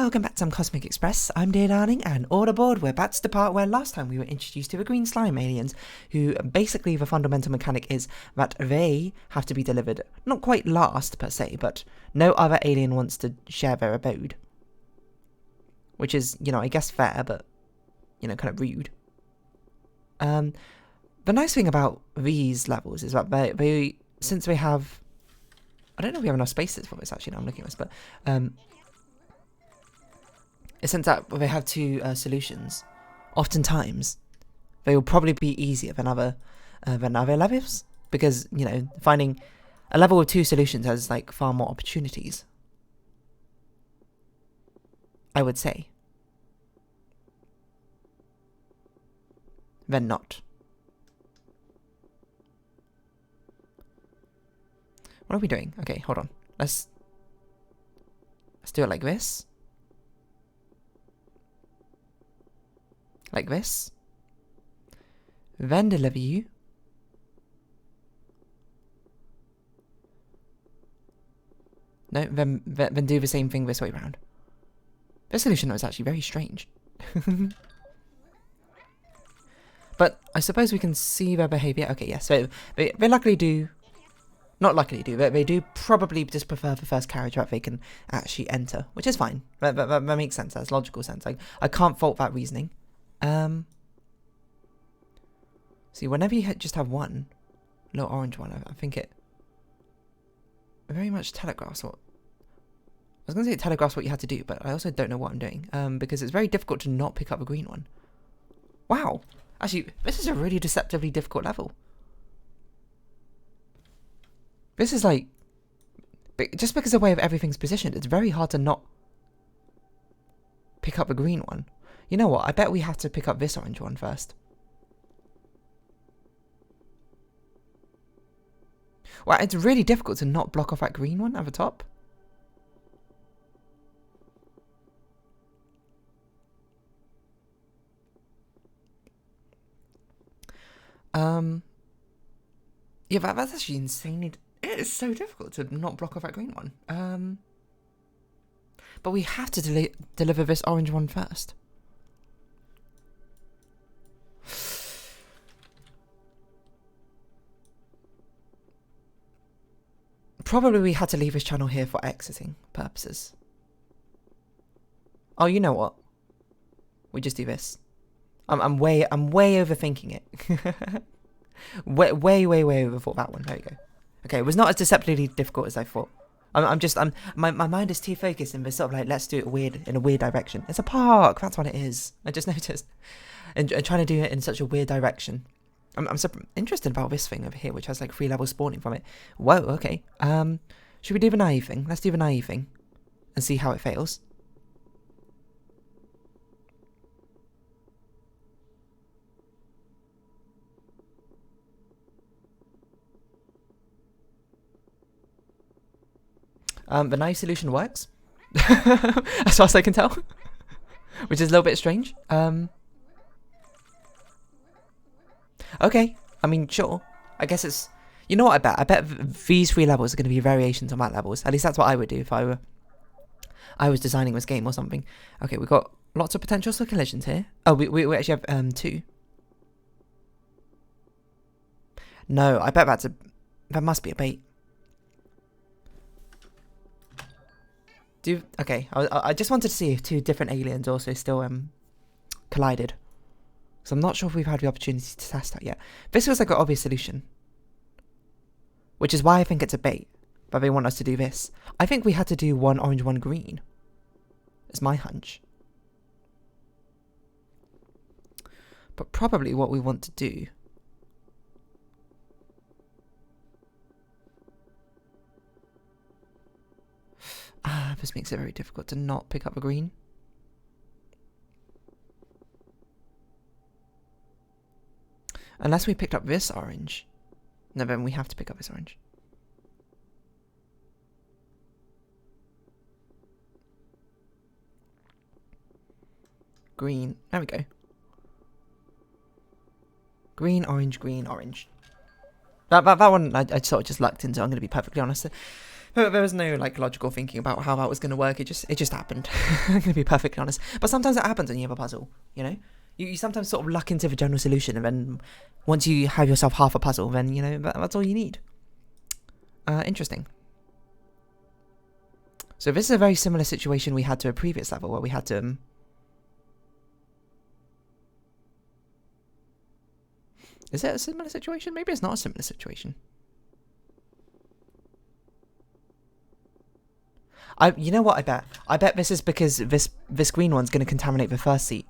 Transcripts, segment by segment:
welcome back to some Cosmic Express. I'm Dear Darling, and all aboard, we're back to the part where last time we were introduced to the green slime aliens, who basically the fundamental mechanic is that they have to be delivered, not quite last per se, but no other alien wants to share their abode. Which is, you know, I guess fair, but, you know, kind of rude. The nice thing about these levels is that they since they have, I don't know if we have enough spaces for this actually, now I'm looking at this, but, since that they have two solutions, oftentimes they will probably be easier than other levels, because, you know, finding a level with two solutions has like far more opportunities, I would say, than not. What are we doing? Okay, hold on. Let's do it like this. Like this. Then deliver you. No, then do the same thing this way around. This solution was actually very strange. But I suppose we can see their behaviour. Okay, yes, so they luckily do... Not luckily do, but they do probably just prefer the first carriage that they can actually enter, which is fine. That makes sense, that's logical sense. I can't fault that reasoning. See, whenever you just have one little orange one, I think it very much telegraphs what... I was going to say it telegraphs what you had to do, but I also don't know what I'm doing, because it's very difficult to not pick up a green one. Wow! Actually, this is a really deceptively difficult level. This is like... Just because of the way of everything's positioned, it's very hard to not pick up a green one. You know what? I bet we have to pick up this orange one first. Well, it's really difficult to not block off that green one at the top. Yeah, that's actually insanely... It is so difficult to not block off that green one. But we have to deliver this orange one first. Probably we had to leave this channel here for exiting purposes. Oh, you know what? We just do this. I'm way overthinking it. way overthought that one. There you go. Okay, it was not as deceptively difficult as I thought. My mind is too focused and we're sort of like, let's do it in a weird direction. It's a park, that's what it is. I just noticed. And trying to do it in such a weird direction. I'm so interested about this thing over here, which has like 3 levels spawning from it. Whoa, okay. Should we do the naive thing? Let's do the naive thing. And see how it fails. The naive solution works. As far as I can tell. Which is a little bit strange. Okay, I mean, sure. I guess it's... You know what I bet? I bet these 3 levels are going to be variations on that levels. At least that's what I would do if I was designing this game or something. Okay, we've got lots of potentials for collisions here. Oh, we actually have 2. No, I bet that must be a bait. Okay, I just wanted to see if 2 different aliens also still collided. So I'm not sure if we've had the opportunity to test that yet. This was like an obvious solution. Which is why I think it's a bait. But they want us to do this. I think we had to do 1 orange, 1 green. It's my hunch. But probably what we want to do... this makes it very difficult to not pick up a green. Unless we picked up this orange. No, then we have to pick up this orange. Green. There we go. Green, orange, green, orange. That one I sort of just lucked into, I'm going to be perfectly honest. There was no like logical thinking about how that was going to work. It just happened. I'm going to be perfectly honest. But sometimes it happens when you have a puzzle, you know? You sometimes sort of luck into the general solution, and then once you have yourself half a puzzle, then, you know, that's all you need. Interesting. So this is a very similar situation we had to a previous level where we had to... Is it a similar situation? Maybe it's not a similar situation. You know what I bet? I bet this is because this green one's going to contaminate the first seat.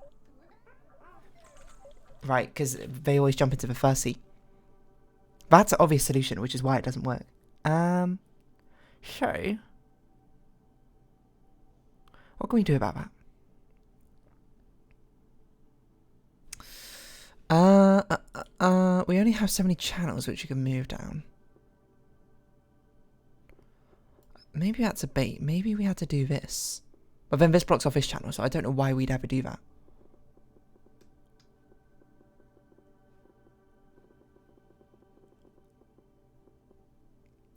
Right, because they always jump into the first seat. That's an obvious solution, which is why it doesn't work. So... what can we do about that? We only have so many channels which you can move down. Maybe that's a bait. Maybe we had to do this. But then this blocks off this channel, so I don't know why we'd ever do that.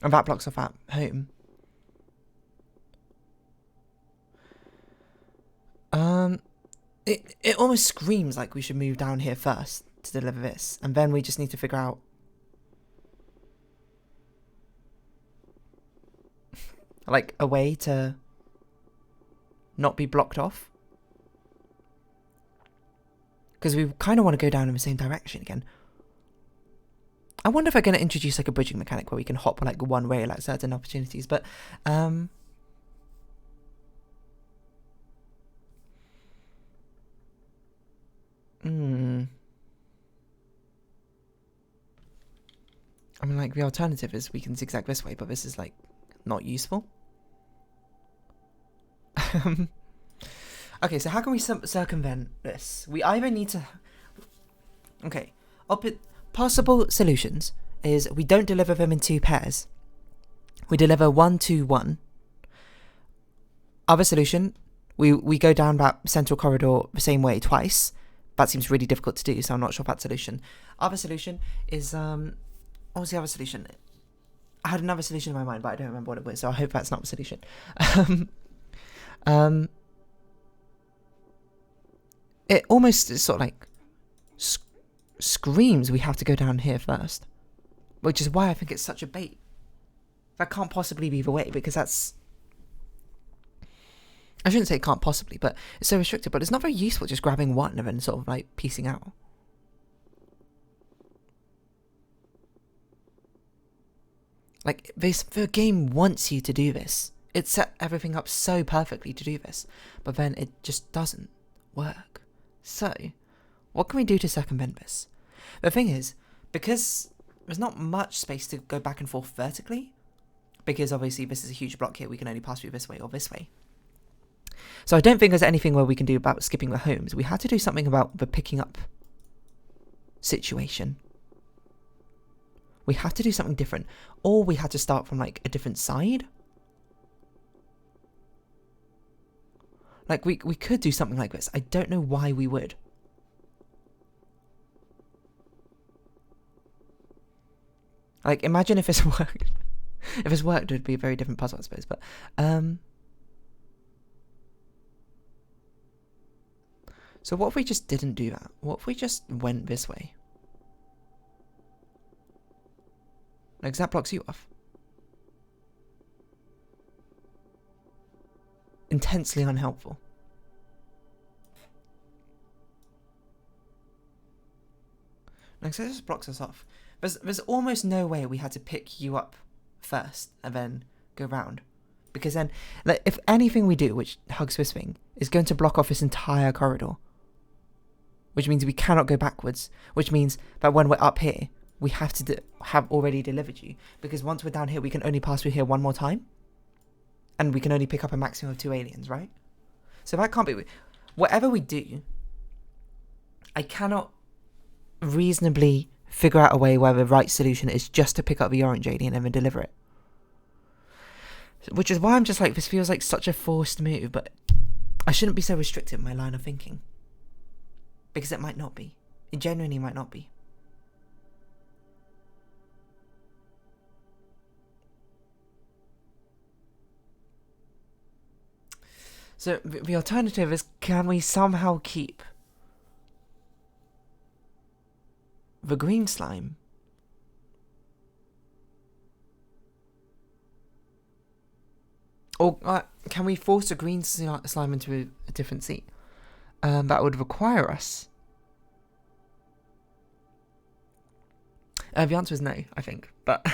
And that blocks off at home. It almost screams like we should move down here first to deliver this, and then we just need to figure out like a way to not be blocked off, because we kind of want to go down in the same direction again. I wonder if they're going to introduce like a bridging mechanic where we can hop like one way like certain opportunities, but I mean, like, the alternative is we can zigzag this way, but this is, like, not useful. Okay, so how can we circumvent this? We either need to... Okay, possible solutions is we don't deliver them in 2 pairs. We deliver 1, 2, 1. Other solution, we go down that central corridor the same way twice. That seems really difficult to do, so I'm not sure of that solution. Other solution is... what was the other solution? I had another solution in my mind, but I don't remember what it was, so I hope that's not the solution. It almost sort of like screams we have to go down here first, which is why I think it's such a bait. That can't possibly be the way, because that's... I shouldn't say it can't possibly, but it's so restricted, but it's not very useful just grabbing one and then sort of like piecing out. Like, the game wants you to do this. It set everything up so perfectly to do this, but then it just doesn't work. So, what can we do to circumvent this? The thing is, because there's not much space to go back and forth vertically, because obviously this is a huge block here, we can only pass through this way or this way. So I don't think there's anything where we can do about skipping the homes. We had to do something about the picking up situation. We have to do something different. Or we had to start from, like, a different side. Like, we could do something like this. I don't know why we would. Like, imagine if this worked. If this worked, it would be a very different puzzle, I suppose. But, so what if we just didn't do that? What if we just went this way? Like, that blocks you off. Intensely unhelpful. Like, so this blocks us off. There's almost no way we had to pick you up first and then go round. Because then, like, if anything we do, which hugs this thing, is going to block off this entire corridor. Which means we cannot go backwards. Which means that when we're up here, we have to have already delivered you. Because once we're down here, we can only pass through here one more time. And we can only pick up a maximum of 2 aliens, right? So that can't be... Whatever we do, I cannot reasonably figure out a way where the right solution is just to pick up the orange alien and then deliver it. Which is why I'm just like, this feels like such a forced move, but I shouldn't be so restricted in my line of thinking. Because it might not be. It genuinely might not be. So the alternative is, can we somehow keep the green slime? Or can we force a green slime into a different seat? That would require us. The answer is no, I think. But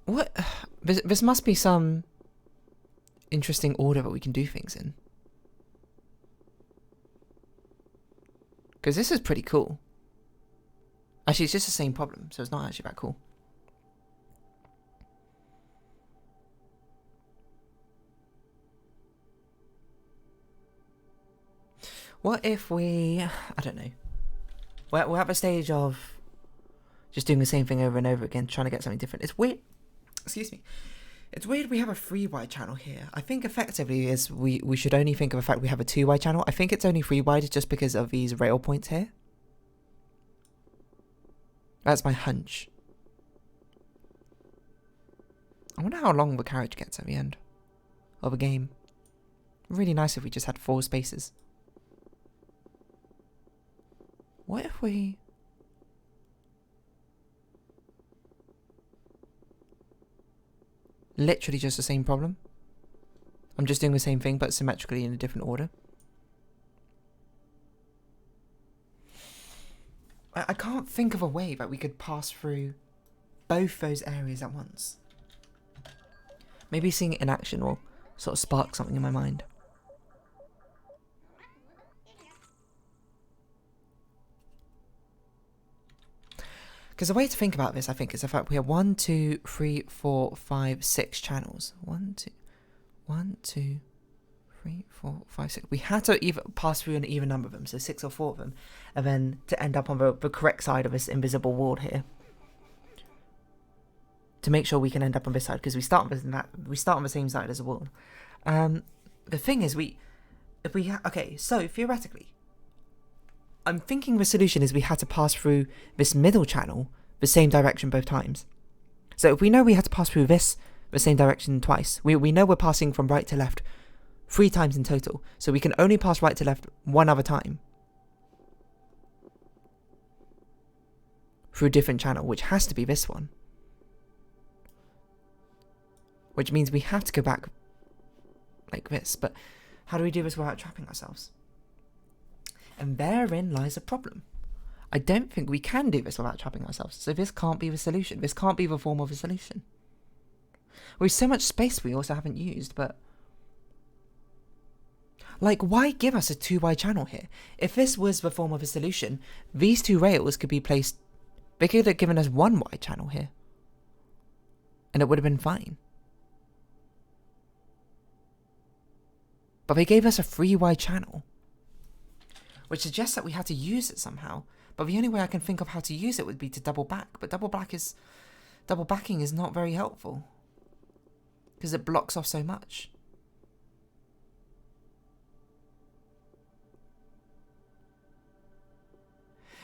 what? This must be some interesting order that we can do things in. Because this is pretty cool. Actually, it's just the same problem, so it's not actually that cool. What if we... I don't know. We're at the stage of just doing the same thing over and over again, trying to get something different. It's weird. Excuse me. It's weird we have a 3 wide channel here. I think effectively is we should only think of the fact we have a 2 wide channel. I think it's only 3 wide just because of these rail points here. That's my hunch. I wonder how long the carriage gets at the end of a game. Really nice if we just had 4 spaces. What if we... Literally just the same problem. I'm just doing the same thing but symmetrically in a different order. I can't think of a way that we could pass through both those areas at once. Maybe seeing it in action will sort of spark something in my mind. Because the way to think about this, I think, is the fact we have 1, 2, 3, 4, 5, 6 channels. 1, 2, 3, 4, 5, 6. We had to either pass through an even number of them, so 6 or 4 of them, and then to end up on the correct side of this invisible wall here. To make sure we can end up on this side, because we start on the same side as the wall. The thing is, okay, so theoretically, I'm thinking the solution is we had to pass through this middle channel the same direction both times. So if we know we had to pass through this the same direction twice, we know we're passing from right to left 3 times in total, so we can only pass right to left 1 other time through a different channel, which has to be this one. Which means we have to go back like this, but how do we do this without trapping ourselves? And therein lies a problem. I don't think we can do this without trapping ourselves, so this can't be the solution. This can't be the form of a solution. With so much space we also haven't used, but... Like, why give us a 2 wide channel here? If this was the form of a solution, these 2 rails could be placed... They could have given us 1 wide channel here. And it would have been fine. But they gave us a 3 wide channel. Which suggests that we had to use it somehow. But the only way I can think of how to use it would be to double back. But double backing is not very helpful. Because it blocks off so much.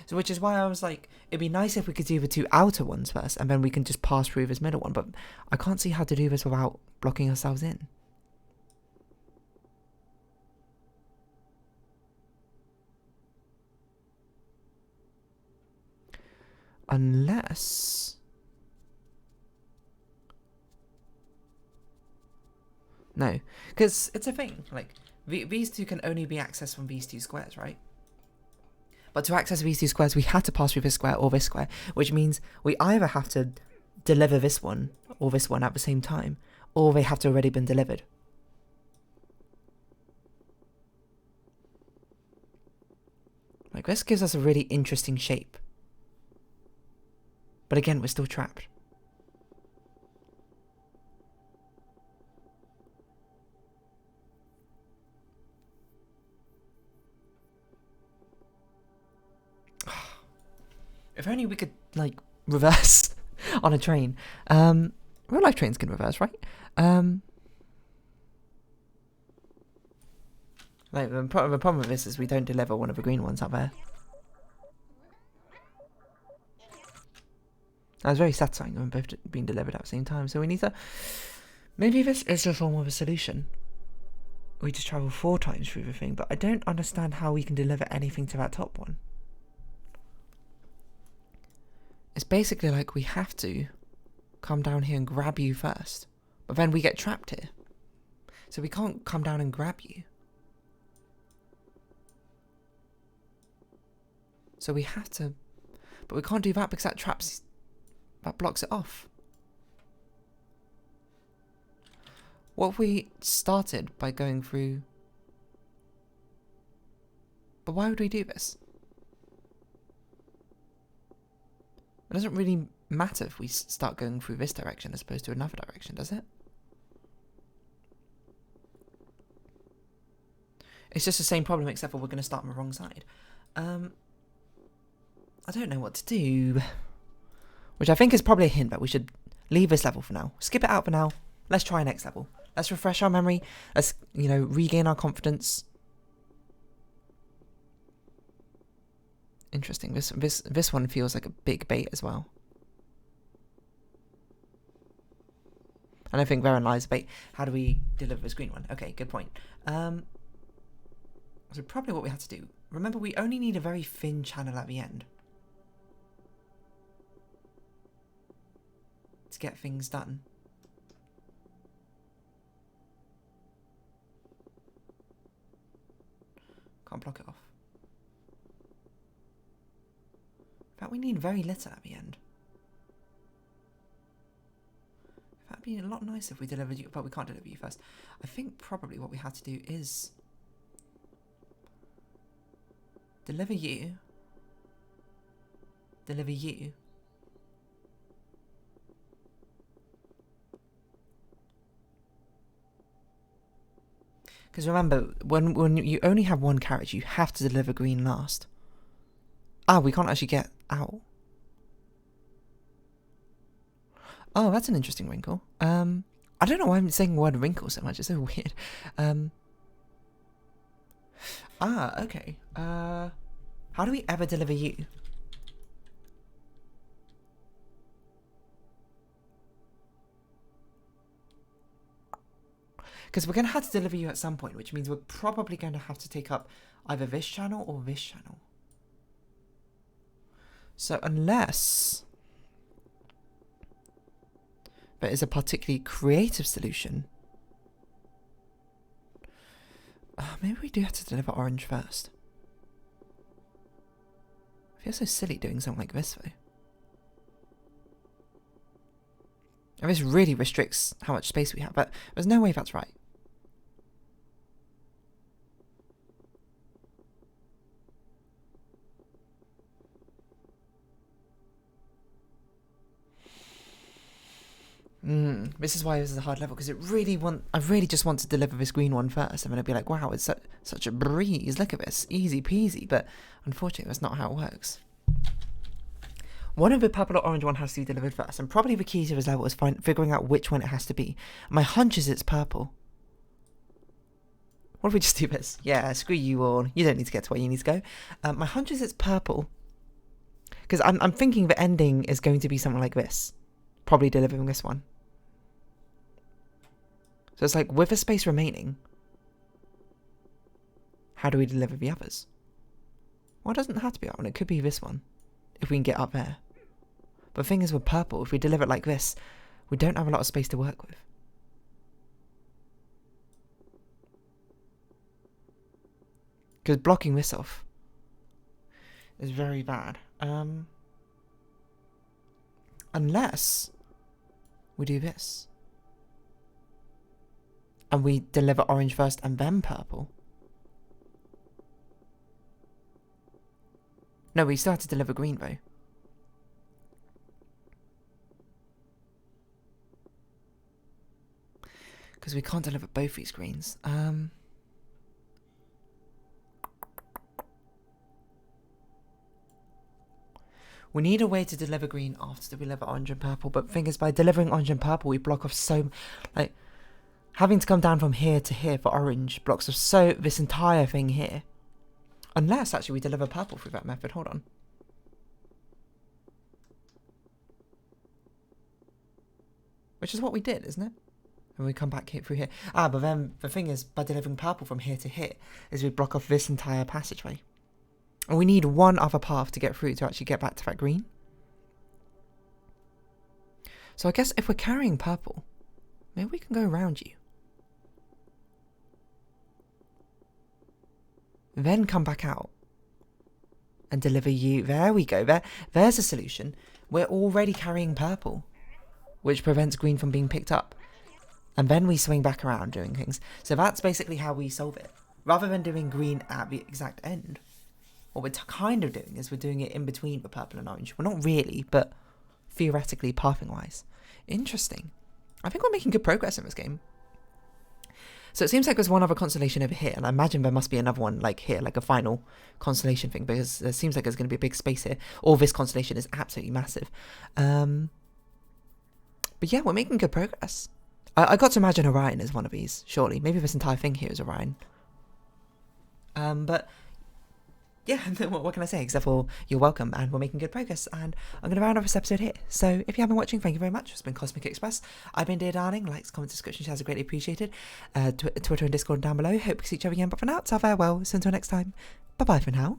So which is why I was like, it'd be nice if we could do the 2 outer ones first, and then we can just pass through this middle one. But I can't see how to do this without blocking ourselves in. Unless... No, because it's a thing, like, these 2 can only be accessed from these 2 squares, right? But to access these 2 squares, we had to pass through this square or this square, which means we either have to deliver this one or this one at the same time, or they have to already been delivered. Like, this gives us a really interesting shape. But again, we're still trapped. If only we could, like, reverse on a train. Real life trains can reverse, right? Like, the problem with this is we don't deliver one of the green ones up there. That was very satisfying when both being delivered at the same time. So we need to... Maybe this is a form of a solution. We just travel 4 times through the thing, but I don't understand how we can deliver anything to that top one. It's basically like we have to come down here and grab you first. But then we get trapped here. So we can't come down and grab you. So we have to... But we can't do that because that traps... That blocks it off. What if we started by going through... But why would we do this? It doesn't really matter if we start going through this direction as opposed to another direction, does it? It's just the same problem except for we're going to start on the wrong side. I don't know what to do. Which I think is probably a hint that we should leave this level for now. Skip it out for now. Let's try next level. Let's refresh our memory. Let's, you know, regain our confidence. Interesting. This one feels like a big bait as well. And I think therein lies the bait. How do we deliver this green one? Okay, good point. So probably what we have to do. Remember, we only need a very thin channel at the end to get things done. Can't block it off. In fact, we need very little at the end. That'd be a lot nicer if we delivered you, but we can't deliver you first. I think probably what we have to do is deliver you, because remember, when you only have one carriage, you have to deliver green last. Ah, we can't actually get out. Oh, that's an interesting wrinkle. I don't know why I'm saying the word wrinkle so much. It's so weird. Okay. How do we ever deliver you? Because we're going to have to deliver you at some point, which means we're probably going to have to take up either this channel or this channel. So unless there is a particularly creative solution, maybe we do have to deliver orange first. I feel so silly doing something like this though. And this really restricts how much space we have, but there's no way that's right. This is why this is a hard level, because I really just want to deliver this green one first, and then I'd be like, wow, it's such a breeze, look at this, easy peasy, but unfortunately that's not how it works. One of the purple or orange one has to be delivered first, and probably the key to this level is figuring out which one it has to be. My hunch is it's purple. What if we just do this? Yeah, screw you all, you don't need to get to where you need to go. My hunch is it's purple, because I'm thinking the ending is going to be something like this, probably delivering this one. So it's like, with a space remaining, how do we deliver the others? Well, it doesn't have to be that one. It could be this one, if we can get up there. But the thing is, with purple, if we deliver it like this, we don't have a lot of space to work with. Because blocking this off is very bad. Unless we do this. And we deliver orange first and then purple. No, we still have to deliver green though. Because we can't deliver both these greens. We need a way to deliver green after we deliver orange and purple. But the thing is, by delivering orange and purple, we block off so... like, having to come down from here to here for orange blocks off this entire thing here. Unless, actually, we deliver purple through that method. Hold on. which is what we did, isn't it? And we come back here through here. Ah, but then the thing is, by delivering purple from here to here, is we block off this entire passageway. And we need one other path to get through to actually get back to that green. So I guess if we're carrying purple, maybe we can go around you. Then come back out. And deliver you. There we go. There's a solution. We're already carrying purple, which prevents green from being picked up. And then we swing back around doing things. So that's basically how we solve it. Rather than doing green at the exact end, what we're kind of doing is we're doing it in between the purple and orange. Well, not really, but theoretically, pathing-wise. Interesting. I think we're making good progress in this game. So it seems like there's one other constellation over here, and I imagine there must be another one like here, like a final constellation thing, because it seems like there's going to be a big space here. Or this constellation is absolutely massive. But yeah, we're making good progress. I got to imagine Orion as one of these, surely. Maybe this entire thing here is Orion. But yeah, what can I say except for you're welcome, and we're making good progress, and I'm going to round off this episode here. So if you have been watching, thank you very much. It's been Cosmic Express. I've been Dear Darling. Likes, comments, description, shares are greatly appreciated. Twitter and Discord down below. Hope to see each other again, but for now, it's our farewell. So until next time, bye bye for now.